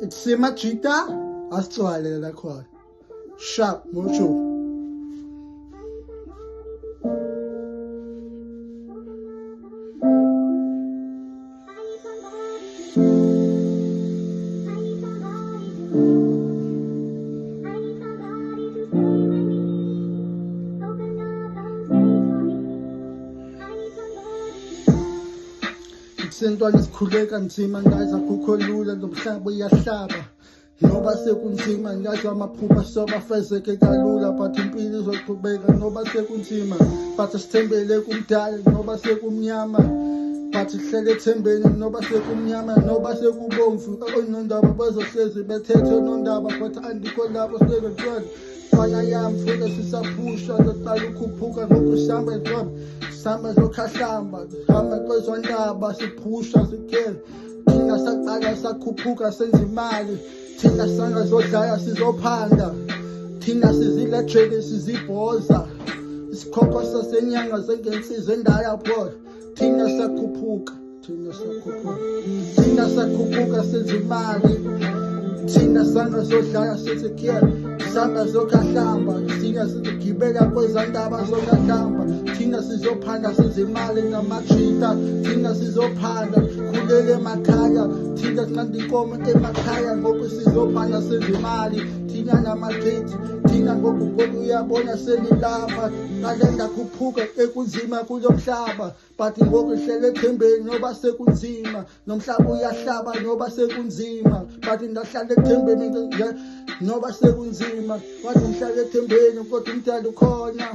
Ikusima jita asicwale la khona. Sharp mojo. Sentwana isikhuleka nzima ngazi akukho lula nomhlaba uyahlaba noba sekunzima ngazi amaphupha soba fezeke kalula but impilo izoqhubeka noba sekunzima but sithembele kumdala noba sekumnyama but sihlele ethembeni noba sekumnyama noba sekubomvu onondaba bazohlezi bethethe nondaba but andikho lapho sekuthiwa fana yami futhi sisaphusha loqala ukhuphuka ngokushamba edroba samba zokhahlamba hamba kwezondaba siphusha sikhela thina saqala sakhuphuka senza imali thina sangazodlala sizophanda thina sizilethele sizibhoza isikhopha sasenyanga sengensiza endala pho thina sakhuphuka thina sakhuphuka senza imali thina sangazodlala sizikhela samba zokhahlamba thina sizigibela kwezondaba zokahlamba thina sizophanda senze imali namajita thina sizophanda khulele emakhaya thina sinqanda inkomo emakhaya ngoku sizophanda senze imali thina namagate thina ngoku uyabona selilapha ngalenda khuphuka ekunzima kulo mhlaba but ngoku ihlele ethembeni noba sekunzima nomhlaba uyahlaba noba sekunzima but ndahlala ethembeni noba sekunzima wathi ngihlala ethembeni kodwa umdala ukhona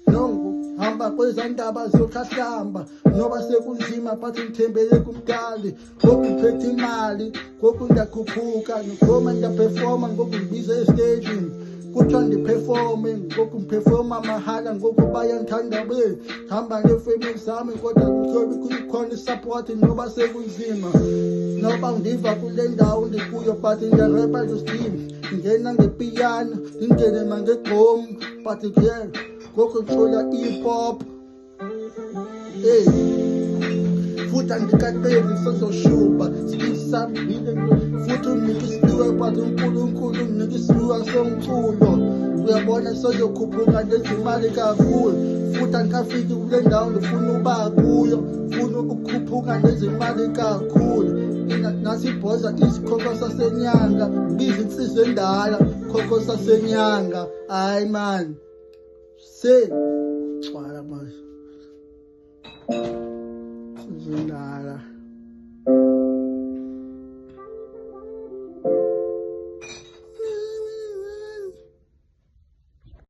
nongo hamba kwezandaba zokhahlamba noba sekunzima but ngithembele kumdali ngoku ngiphethe imali ngoku ndakhuphuka ngoma ndaperforma ngoku ngibiza estaging kuthiwa ndiperforme ngoku ngiperforma mahala ngoku bayangithanda be hamba ngefamily zami kodwa kukhona isupport noba sekunzima noba ngiva kule ndawo ndikuyo but ngiyarepa steam ngena ngepiyano ngingene mangegqom but again ngoku ngithola hip-hop futhi andikaqedi sezoshuba sisabile futhi unike isipiwe but uNkulunkulu unike isipiwe somculo uyabona sezokhuphuka nezimali kakhulu futhi angikafiki kule ndawo ngifuna uba kuyo funa ukukhuphuka nezimali kakhulu nasibhoza isikhokho sasenyanga biza insizwe endala khokho sasenyanga hayi man cwala manje sizindala